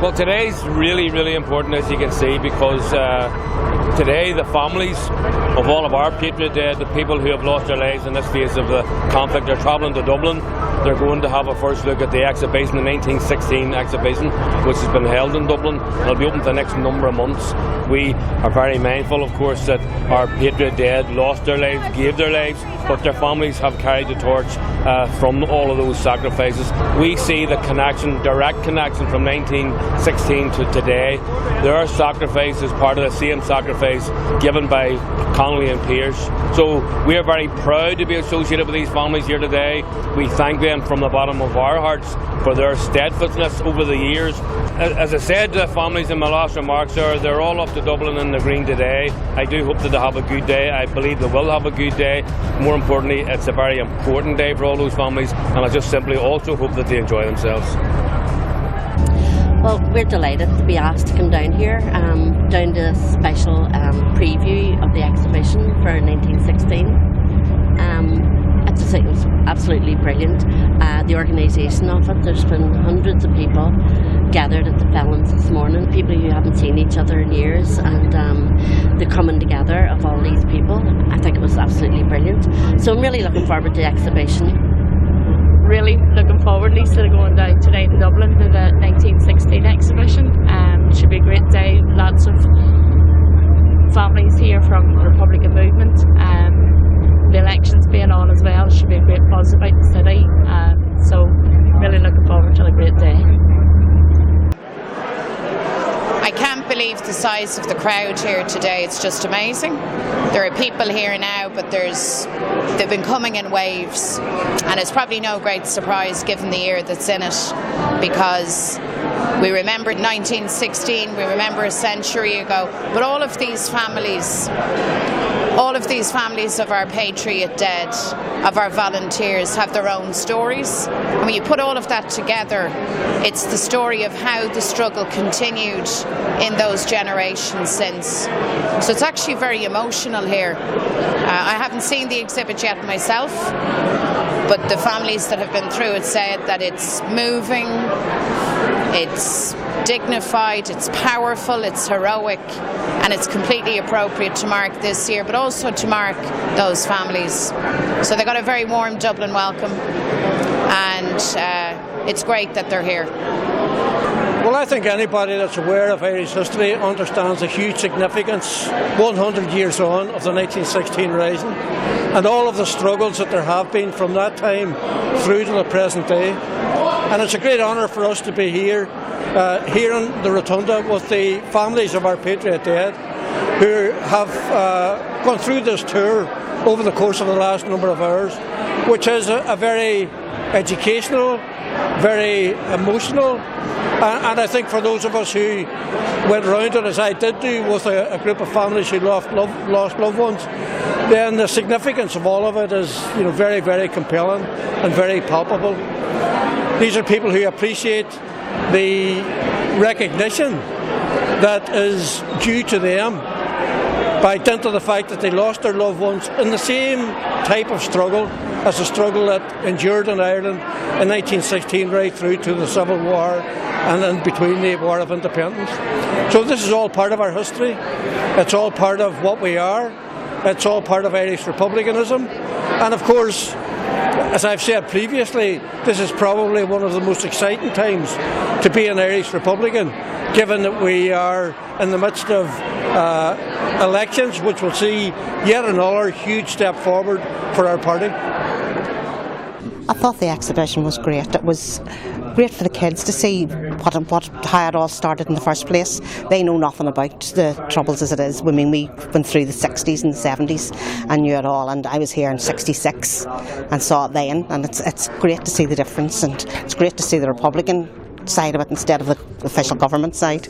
Well, today's really, really important, as you can see, because today the families of all of our Patriot dead, the people who have lost their lives in this phase of the conflict, are travelling to Dublin. They're going to have a first look at the exhibition, the 1916 exhibition, which has been held in Dublin. It'll be open for the next number of months. We are very mindful, of course, that our Patriot dead lost their lives, gave their lives, but their families have carried the torch from all of those sacrifices. We see the connection, direct connection from 1916 to today. Their sacrifice is part of the same sacrifice given by Connolly and Pearse. So we are very proud to be associated with these families here today. We thank them from the bottom of our hearts for their steadfastness over the years. As I said to the families in my last remarks, they're all off to Dublin in the Green today. I do hope that they have a good day. I believe they will have a good day. More importantly, it's a very important day for all those families, and I just simply also hope that they enjoy themselves. Well, we're delighted to be asked to come down here, down to a special preview of the exhibition for 1916. It was absolutely brilliant. The organisation of it, there's been hundreds of people gathered at the Felons this morning, people who haven't seen each other in years, and the coming together of all these people. I think it was absolutely brilliant. So I'm really looking forward to the exhibition. Really looking forward, Lisa, to going down today to Dublin to the 1916 exhibition. It should be a great day. Lots of families here from the Republican movement. The elections being on as well, should be a great buzz about the city. So really looking forward to a great day. I can't believe the size of the crowd here today. It's just amazing. There are people here now, but they've been coming in waves, and it's probably no great surprise given the year that's in it, because we remember 1916, we remember a century ago, but all of these families of our Patriot dead, of our volunteers, have their own stories. And when you put all of that together, it's the story of how the struggle continued in those generations since. So it's actually very emotional here. I haven't seen the exhibit yet myself, but the families that have been through it said that it's moving, it's dignified, it's powerful, it's heroic, and it's completely appropriate to mark this year, but also to mark those families. So they got a very warm Dublin welcome, and it's great that they're here. Well, I think anybody that's aware of Irish history understands the huge significance 100 years on of the 1916 Rising and all of the struggles that there have been from that time through to the present day. And it's a great honour for us to be here in the Rotunda with the families of our Patriot dead who have gone through this tour over the course of the last number of hours, which is a very educational, very emotional, and I think for those of us who went around it, as I did do, with a group of families who lost loved ones, then the significance of all of it is, very, very compelling and very palpable. These are people who appreciate the recognition that is due to them by dint of the fact that they lost their loved ones in the same type of struggle as the struggle that endured in Ireland in 1916 right through to the Civil War and in between the War of Independence. So this is all part of our history. It's all part of what we are. It's all part of Irish republicanism. And of course, as I've said previously, this is probably one of the most exciting times to be an Irish Republican, given that we are in the midst of elections, which will see yet another huge step forward for our party. I thought the exhibition was great. It was great for the kids to see how it all started in the first place. They know nothing about the Troubles as it is. I mean, we went through the 60s and the 70s and knew it all, and I was here in 66 and saw it then, and it's great to see the difference, and it's great to see the Republican side of it instead of the official government side,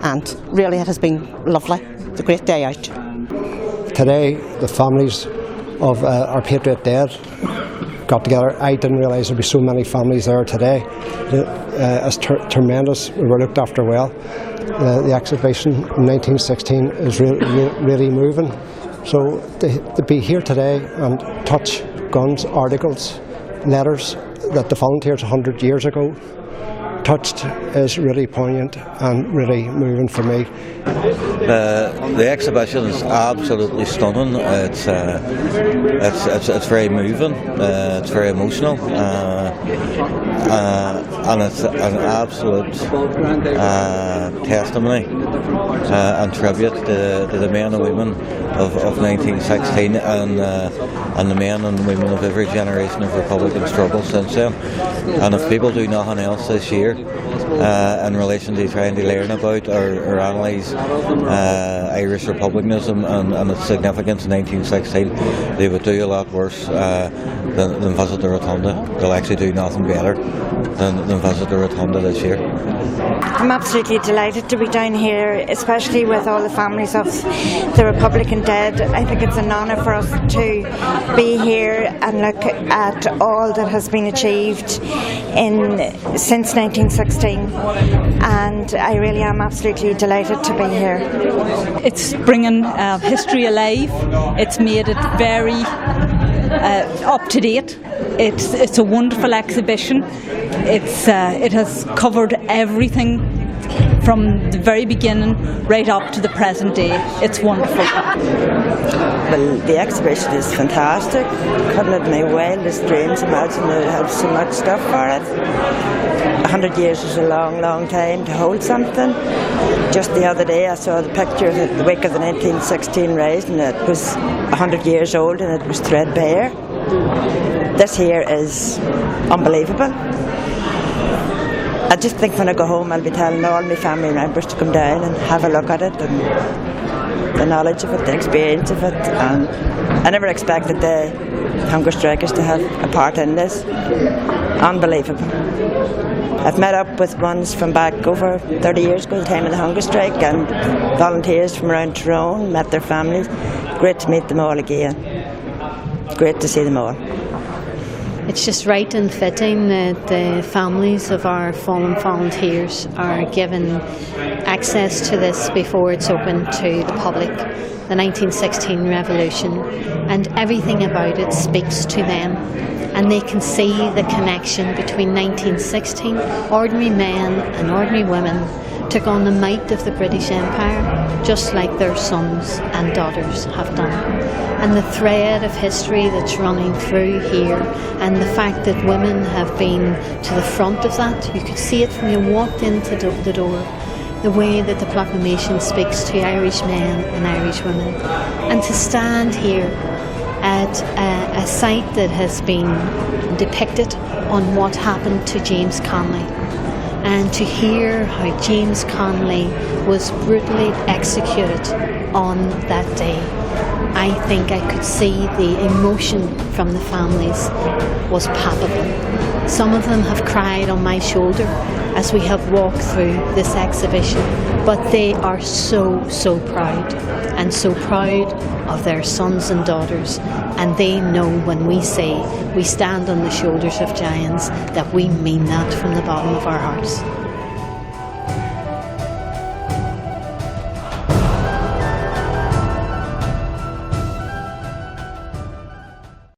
and really it has been lovely. It's a great day out. Today the families of our Patriot dead got together. I didn't realise there'd be so many families there today. It's tremendous. We were looked after well. The exhibition in 1916 is really moving. So to be here today and touch guns, articles, letters that the volunteers 100 years ago touched is really poignant and really moving for me. The exhibition is absolutely stunning. It's very moving. It's very emotional, and it's an absolute testimony and tribute to the men and women of 1916 and the men and women of every generation of Republican struggle since then. And if people do nothing else this year in relation to trying to learn about or analyse Irish republicanism and its significance in 1916, they would do a lot worse than visit the Rotunda. They'll actually do nothing better than visit the Rotunda this year. I'm absolutely delighted to be down here, especially with all the families of the Republican dead. I think it's an honour for us to be here and look at all that has been achieved since 1916, and I really am absolutely delighted to be here. It's bringing history alive. It's made it very up to date. It's a wonderful exhibition. It has covered everything from the very beginning right up to the present day. It's wonderful. Well, the exhibition is fantastic. Couldn't in my wildest dreams imagine it would have so much stuff for it. 100 years is a long, long time to hold something. Just the other day I saw the picture of the wake of the 1916 Rising, and it was 100 years old and it was threadbare. This here is unbelievable. I just think when I go home I'll be telling all my family members to come down and have a look at it, and the knowledge of it, the experience of it. And I never expected the hunger strikers to have a part in this. Unbelievable. I've met up with ones from back over 30 years ago, the time of the hunger strike, and volunteers from around Tyrone, met their families. Great to meet them all again. Great to see them all. It's just right and fitting that the families of our fallen volunteers are given access to this before it's open to the public. The 1916 revolution and everything about it speaks to them, and they can see the connection between 1916. Ordinary men and ordinary women took on the might of the British Empire just like their sons and daughters have done. And the thread of history that's running through here, and the fact that women have been to the front of that, you could see it when you walked into the door, the way that the proclamation speaks to Irish men and Irish women. And to stand here at a site that has been depicted on what happened to James Connolly, and to hear how James Connolly was brutally executed on that day, I think I could see the emotion from the families was palpable. Some of them have cried on my shoulder as we have walked through this exhibition, but they are so proud, and so proud of their sons and daughters, and they know when we say we stand on the shoulders of giants that we mean that from the bottom of our hearts.